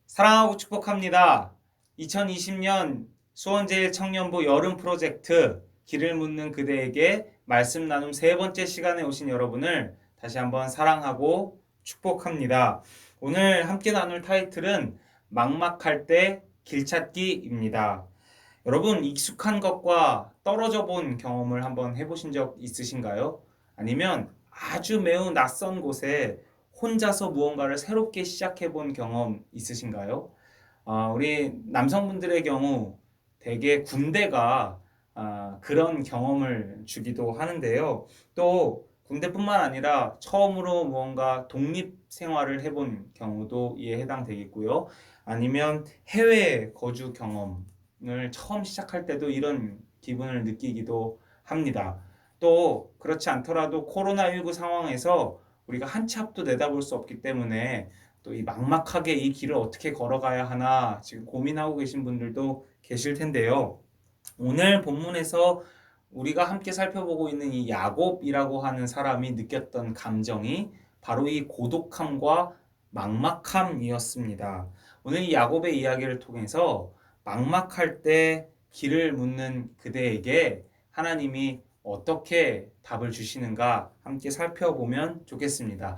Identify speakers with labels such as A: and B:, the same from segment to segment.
A: 사랑하고 축복합니다. 2020년 수원제일청년부 여름 프로젝트 길을 묻는 그대에게 말씀 나눔 세 번째 시간에 오신 여러분을 다시 한번 사랑하고 축복합니다. 오늘 함께 나눌 타이틀은 막막할 때 길찾기입니다. 여러분, 익숙한 것과 떨어져 본 경험을 한번 해보신 적 있으신가요? 아니면 아주 매우 낯선 곳에 혼자서 무언가를 새롭게 시작해 본 경험 있으신가요? 우리 남성분들의 경우 대개 군대가 그런 경험을 주기도 하는데요. 또 군대뿐만 아니라 처음으로 무언가 독립 생활을 해본 경우도 이에 해당되겠고요. 아니면 해외 거주 경험을 처음 시작할 때도 이런 기분을 느끼기도 합니다. 또 그렇지 않더라도 코로나19 상황에서 우리가 한 치 앞도 내다볼 수 없기 때문에 또 이 막막하게 이 길을 어떻게 걸어가야 하나 지금 고민하고 계신 분들도 계실 텐데요. 오늘 본문에서 우리가 함께 살펴보고 있는 이 야곱이라고 하는 사람이 느꼈던 감정이 바로 이 고독함과 막막함이었습니다. 오늘 이 야곱의 이야기를 통해서 막막할 때 길을 묻는 그대에게 하나님이 어떻게 답을 주시는가 함께 살펴보면 좋겠습니다.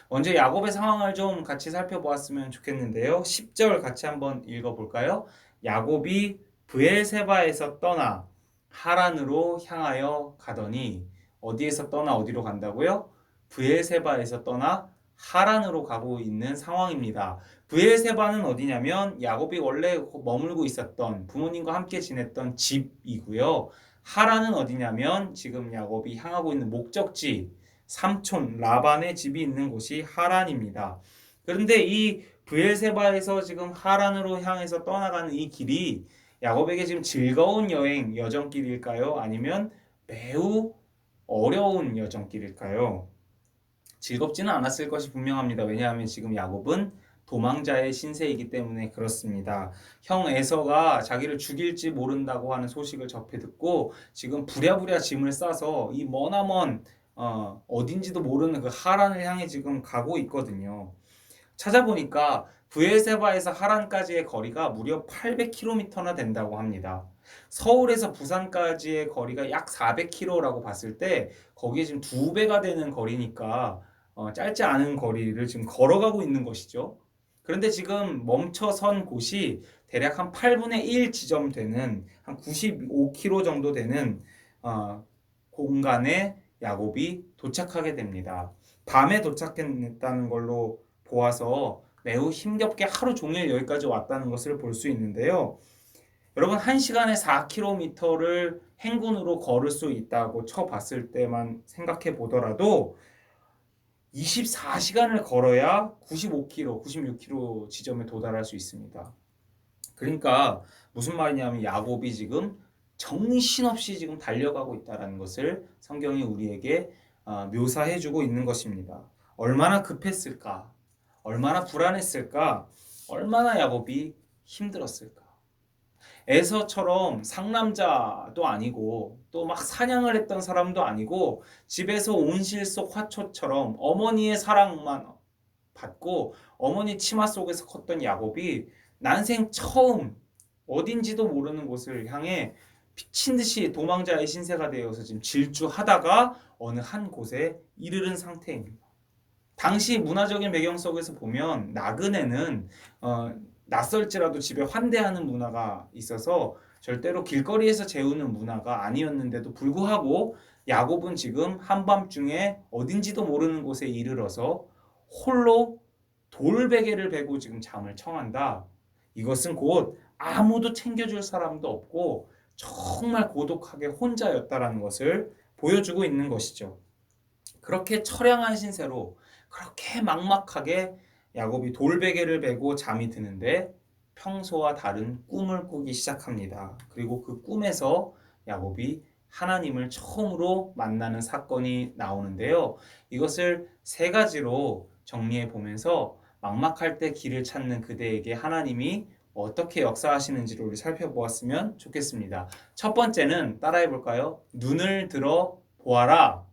A: 먼저 야곱의 상황을 좀 같이 살펴보았으면 좋겠는데요. 10절 같이 한번 읽어볼까요? 야곱이 브엘세바에서 떠나 하란으로 향하여 가더니, 어디에서 떠나 어디로 간다고요? 브엘세바에서 떠나 하란으로 가고 있는 상황입니다. 브엘세바는 어디냐면 야곱이 원래 머물고 있었던 부모님과 함께 지냈던 집이고요. 하란은 어디냐면 지금 야곱이 향하고 있는 목적지, 삼촌 라반의 집이 있는 곳이 하란입니다. 그런데 이 브엘세바에서 지금 하란으로 향해서 떠나가는 이 길이 야곱에게 지금 즐거운 여정길일까요? 아니면 매우 어려운 여정길일까요? 즐겁지는 않았을 것이 분명합니다. 왜냐하면 지금 야곱은 도망자의 신세이기 때문에 그렇습니다. 형 에서가 자기를 죽일지 모른다고 하는 소식을 접해 듣고 지금 부랴부랴 짐을 싸서 이 머나먼 어딘지도 모르는 그 하란을 향해 지금 가고 있거든요. 찾아보니까 브엘세바에서 하란까지의 거리가 무려 800km나 된다고 합니다. 서울에서 부산까지의 거리가 약 400km라고 봤을 때 거기에 지금 2배가 되는 거리니까 짧지 않은 거리를 지금 걸어가고 있는 것이죠. 그런데 지금 멈춰선 곳이 대략 한 8분의 1 지점 되는 한 95km 정도 되는 공간에 야곱이 도착하게 됩니다. 밤에 도착했다는 걸로 보아서 매우 힘겹게 하루 종일 여기까지 왔다는 것을 볼 수 있는데요. 여러분, 1시간에 4km를 행군으로 걸을 수 있다고 쳐봤을 때만 생각해 보더라도 24시간을 걸어야 95km, 96km 지점에 도달할 수 있습니다. 그러니까 무슨 말이냐면 야곱이 지금 정신없이 지금 달려가고 있다는 것을 성경이 우리에게 묘사해주고 있는 것입니다. 얼마나 급했을까? 얼마나 불안했을까? 얼마나 야곱이 힘들었을까? 에서처럼 상남자도 아니고 또 막 사냥을 했던 사람도 아니고 집에서 온실 속 화초처럼 어머니의 사랑만 받고 어머니 치마 속에서 컸던 야곱이 난생 처음 어딘지도 모르는 곳을 향해 미친 듯이 도망자의 신세가 되어서 지금 질주하다가 어느 한 곳에 이르른 상태입니다. 당시 문화적인 배경 속에서 보면 나그네는 낯설지라도 집에 환대하는 문화가 있어서 절대로 길거리에서 재우는 문화가 아니었는데도 불구하고 야곱은 지금 한밤중에 어딘지도 모르는 곳에 이르러서 홀로 돌베개를 베고 지금 잠을 청한다. 이것은 곧 아무도 챙겨줄 사람도 없고 정말 고독하게 혼자였다라는 것을 보여주고 있는 것이죠. 그렇게 처량한 신세로 그렇게 막막하게 야곱이 돌베개를 베고 잠이 드는데 평소와 다른 꿈을 꾸기 시작합니다. 그리고 그 꿈에서 야곱이 하나님을 처음으로 만나는 사건이 나오는데요. 이것을 세 가지로 정리해 보면서 막막할 때 길을 찾는 그대에게 하나님이 어떻게 역사하시는지를 우리 살펴보았으면 좋겠습니다. 첫 번째는 따라해 볼까요? 눈을 들어 보아라.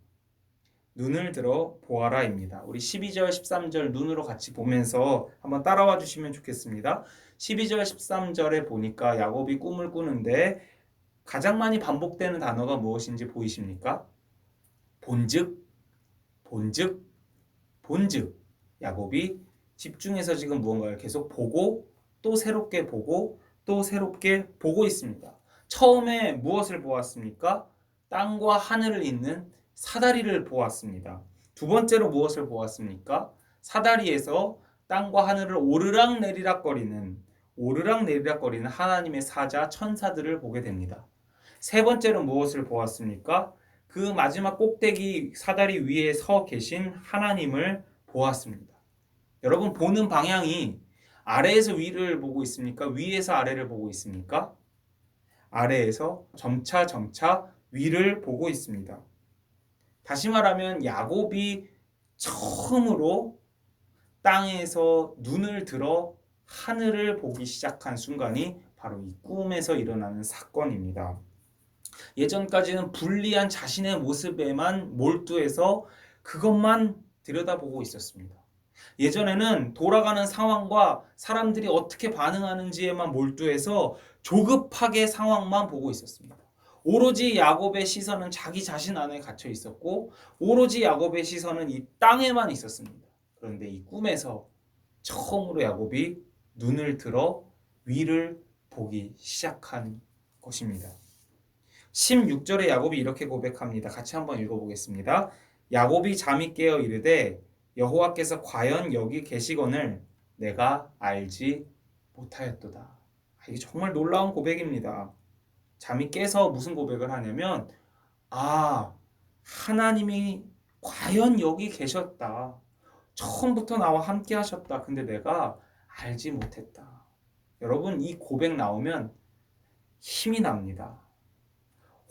A: 눈을 들어 보아라입니다. 우리 12절, 13절 눈으로 같이 보면서 한번 따라와 주시면 좋겠습니다. 12절, 13절에 보니까 야곱이 꿈을 꾸는데 가장 많이 반복되는 단어가 무엇인지 보이십니까? 본즉, 본즉, 본즉. 야곱이 집중해서 지금 무언가를 계속 보고 또 새롭게 보고 또 새롭게 보고 있습니다. 처음에 무엇을 보았습니까? 땅과 하늘을 잇는 사다리를 보았습니다. 두 번째로 무엇을 보았습니까? 사다리에서 땅과 하늘을 오르락내리락거리는 하나님의 사자 천사들을 보게 됩니다. 세 번째로 무엇을 보았습니까? 그 마지막 꼭대기 사다리 위에 서 계신 하나님을 보았습니다. 여러분 보는 방향이 아래에서 위를 보고 있습니까? 위에서 아래를 보고 있습니까? 아래에서 점차 위를 보고 있습니다. 다시 말하면 야곱이 처음으로 땅에서 눈을 들어 하늘을 보기 시작한 순간이 바로 이 꿈에서 일어나는 사건입니다. 예전까지는 불리한 자신의 모습에만 몰두해서 그것만 들여다보고 있었습니다. 예전에는 돌아가는 상황과 사람들이 어떻게 반응하는지에만 몰두해서 조급하게 상황만 보고 있었습니다. 오로지 야곱의 시선은 자기 자신 안에 갇혀 있었고 오로지 야곱의 시선은 이 땅에만 있었습니다. 그런데 이 꿈에서 처음으로 야곱이 눈을 들어 위를 보기 시작한 것입니다. 16절에 야곱이 이렇게 고백합니다. 같이 한번 읽어보겠습니다. 야곱이 잠이 깨어 이르되 여호와께서 과연 여기 계시거늘 내가 알지 못하였도다. 이게 정말 놀라운 고백입니다. 잠이 깨서 무슨 고백을 하냐면 하나님이 과연 여기 계셨다. 처음부터 나와 함께 하셨다. 근데 내가 알지 못했다. 여러분 이 고백 나오면 힘이 납니다.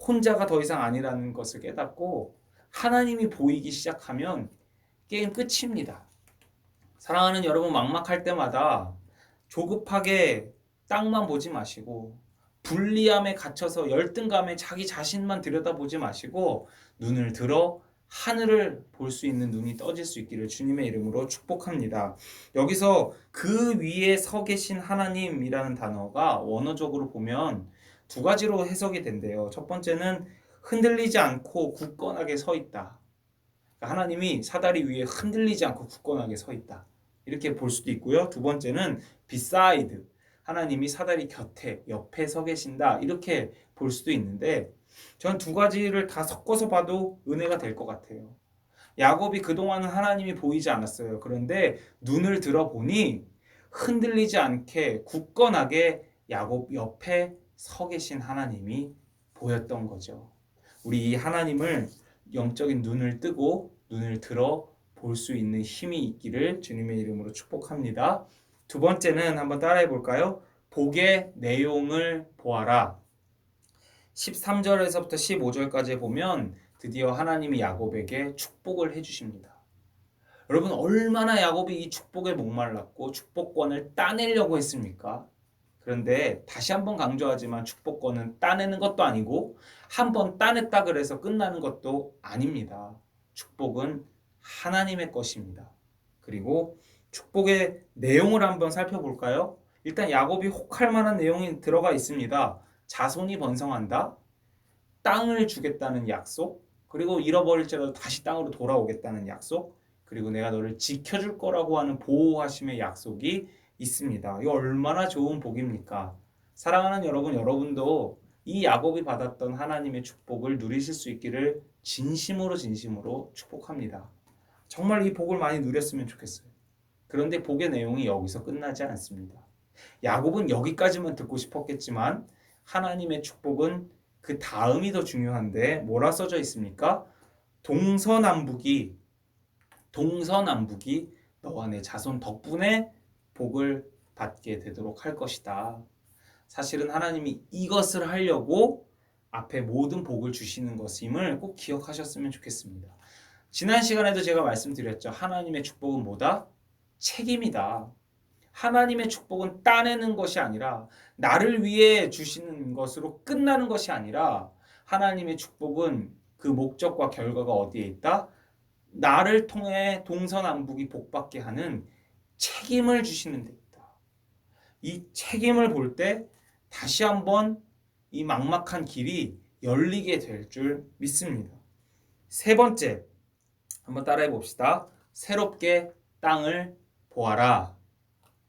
A: 혼자가 더 이상 아니라는 것을 깨닫고 하나님이 보이기 시작하면 게임 끝입니다. 사랑하는 여러분 막막할 때마다 조급하게 땅만 보지 마시고 불리함에 갇혀서 열등감에 자기 자신만 들여다보지 마시고 눈을 들어 하늘을 볼 수 있는 눈이 떠질 수 있기를 주님의 이름으로 축복합니다. 여기서 그 위에 서 계신 하나님이라는 단어가 원어적으로 보면 두 가지로 해석이 된대요. 첫 번째는 흔들리지 않고 굳건하게 서 있다. 하나님이 사다리 위에 흔들리지 않고 굳건하게 서 있다. 이렇게 볼 수도 있고요. 두 번째는 beside. 하나님이 사다리 곁에, 옆에 서 계신다. 이렇게 볼 수도 있는데 전 두 가지를 다 섞어서 봐도 은혜가 될 것 같아요. 야곱이 그동안은 하나님이 보이지 않았어요. 그런데 눈을 들어보니 흔들리지 않게 굳건하게 야곱 옆에 서 계신 하나님이 보였던 거죠. 우리 이 하나님을 영적인 눈을 뜨고 눈을 들어 볼 수 있는 힘이 있기를 주님의 이름으로 축복합니다. 두 번째는 한번 따라해 볼까요? 복의 내용을 보아라. 13절에서부터 15절까지 보면 드디어 하나님이 야곱에게 축복을 해주십니다. 여러분 얼마나 야곱이 이 축복에 목말랐고 축복권을 따내려고 했습니까? 그런데 다시 한번 강조하지만 축복권은 따내는 것도 아니고 한번 따냈다 그래서 끝나는 것도 아닙니다. 축복은 하나님의 것입니다. 그리고 축복의 내용을 한번 살펴볼까요? 일단 야곱이 혹할 만한 내용이 들어가 있습니다. 자손이 번성한다. 땅을 주겠다는 약속. 그리고 잃어버릴지라도 다시 땅으로 돌아오겠다는 약속. 그리고 내가 너를 지켜줄 거라고 하는 보호하심의 약속이 있습니다. 이거 얼마나 좋은 복입니까? 사랑하는 여러분, 여러분도 이 야곱이 받았던 하나님의 축복을 누리실 수 있기를 진심으로 축복합니다. 정말 이 복을 많이 누렸으면 좋겠어요. 그런데 복의 내용이 여기서 끝나지 않습니다. 야곱은 여기까지만 듣고 싶었겠지만 하나님의 축복은 그 다음이 더 중요한데 뭐라 써져 있습니까? 동서남북이 너와 내 자손 덕분에 복을 받게 되도록 할 것이다. 사실은 하나님이 이것을 하려고 앞에 모든 복을 주시는 것임을 꼭 기억하셨으면 좋겠습니다. 지난 시간에도 제가 말씀드렸죠. 하나님의 축복은 뭐다? 책임이다. 하나님의 축복은 따내는 것이 아니라 나를 위해 주시는 것으로 끝나는 것이 아니라 하나님의 축복은 그 목적과 결과가 어디에 있다? 나를 통해 동서남북이 복받게 하는 책임을 주시는 데 있다. 이 책임을 볼 때 다시 한번 이 막막한 길이 열리게 될 줄 믿습니다. 세 번째, 한번 따라해 봅시다. 새롭게 땅을 보아라.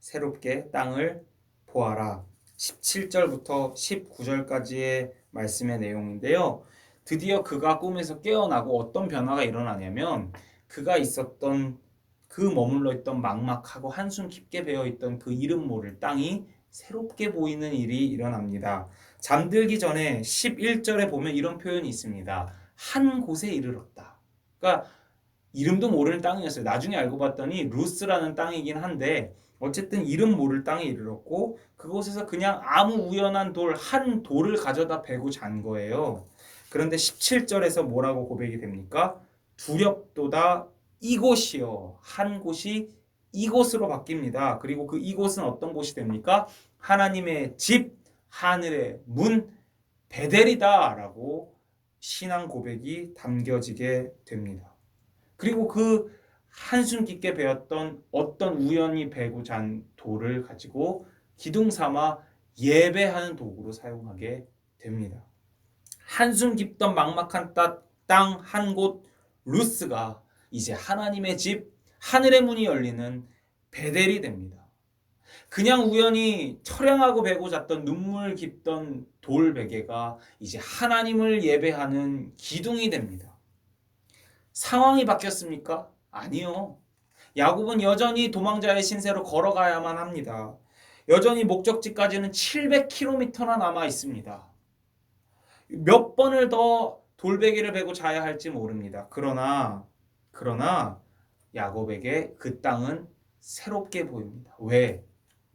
A: 새롭게 땅을 보아라. 17절부터 19절까지의 말씀의 내용인데요. 드디어 그가 꿈에서 깨어나고 어떤 변화가 일어나냐면 그가 있었던 그 머물러 있던 막막하고 한숨 깊게 배어 있던 그 이름 모를 땅이 새롭게 보이는 일이 일어납니다. 잠들기 전에 11절에 보면 이런 표현이 있습니다. 한 곳에 이르렀다. 그러니까 이름도 모르는 땅이었어요. 나중에 알고 봤더니 루스라는 땅이긴 한데 어쨌든 이름 모를 땅에 이르렀고 그곳에서 그냥 아무 우연한 한 돌을 가져다 베고 잔 거예요. 그런데 17절에서 뭐라고 고백이 됩니까? 두렵도다 이곳이요. 한 곳이 이곳으로 바뀝니다. 그리고 그 이곳은 어떤 곳이 됩니까? 하나님의 집, 하늘의 문, 베델이다 라고 신앙 고백이 담겨지게 됩니다. 그리고 그 한숨 깊게 배웠던 어떤 우연히 베고 잔 돌을 가지고 기둥 삼아 예배하는 도구로 사용하게 됩니다. 한숨 깊던 막막한 땅 한 곳 루스가 이제 하나님의 집 하늘의 문이 열리는 베델이 됩니다. 그냥 우연히 처량하고 베고 잤던 눈물 깊던 돌 베개가 이제 하나님을 예배하는 기둥이 됩니다. 상황이 바뀌었습니까? 아니요. 야곱은 여전히 도망자의 신세로 걸어가야만 합니다. 여전히 목적지까지는 700km나 남아 있습니다. 몇 번을 더 돌베개를 베고 자야 할지 모릅니다. 그러나 야곱에게 그 땅은 새롭게 보입니다. 왜?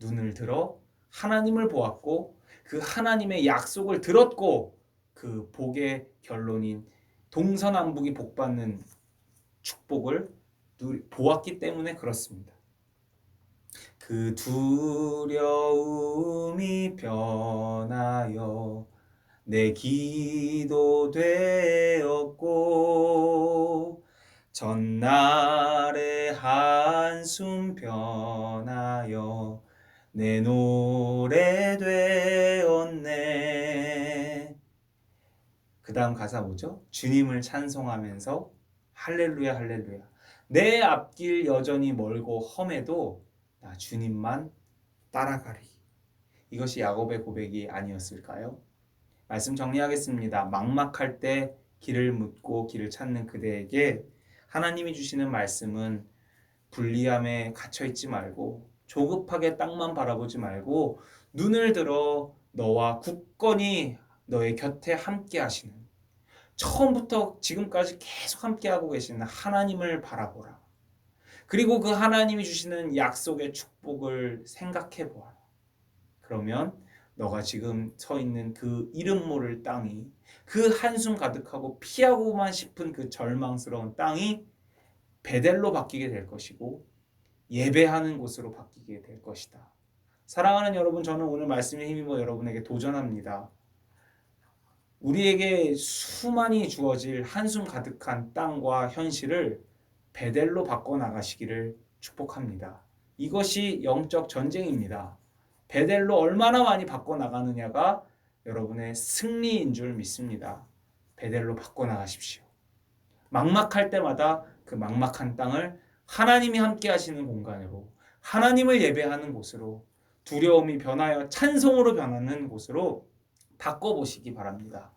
A: 눈을 들어 하나님을 보았고 그 하나님의 약속을 들었고 그 복의 결론인 동서남북이 복받는 축복을 보았기 때문에 그렇습니다. 그 두려움이 변하여 내 기도 되었고 전날의 한숨 변하여 내 노래 되었네. 그 다음 가사 뭐죠? 주님을 찬송하면서 할렐루야 할렐루야 내 앞길 여전히 멀고 험해도 나 주님만 따라가리. 이것이 야곱의 고백이 아니었을까요? 말씀 정리하겠습니다. 막막할 때 길을 묻고 길을 찾는 그대에게 하나님이 주시는 말씀은 불리함에 갇혀있지 말고 조급하게 땅만 바라보지 말고 눈을 들어 너와 굳건히 너의 곁에 함께 하시는 처음부터 지금까지 계속 함께하고 계시는 하나님을 바라보라. 그리고 그 하나님이 주시는 약속의 축복을 생각해 보아라. 그러면 너가 지금 서 있는 그 이름 모를 땅이 그 한숨 가득하고 피하고만 싶은 그 절망스러운 땅이 베델로 바뀌게 될 것이고 예배하는 곳으로 바뀌게 될 것이다. 사랑하는 여러분, 저는 오늘 말씀에 힘입어 여러분에게 도전합니다. 우리에게 수많이 주어질 한숨 가득한 땅과 현실을 베델로 바꿔나가시기를 축복합니다. 이것이 영적 전쟁입니다. 베델로 얼마나 많이 바꿔나가느냐가 여러분의 승리인 줄 믿습니다. 베델로 바꿔나가십시오. 막막할 때마다 그 막막한 땅을 하나님이 함께 하시는 공간으로, 하나님을 예배하는 곳으로, 두려움이 변하여 찬송으로 변하는 곳으로 바꿔보시기 바랍니다.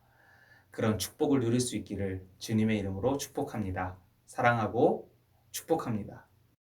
A: 그런 축복을 누릴 수 있기를 주님의 이름으로 축복합니다. 사랑하고 축복합니다.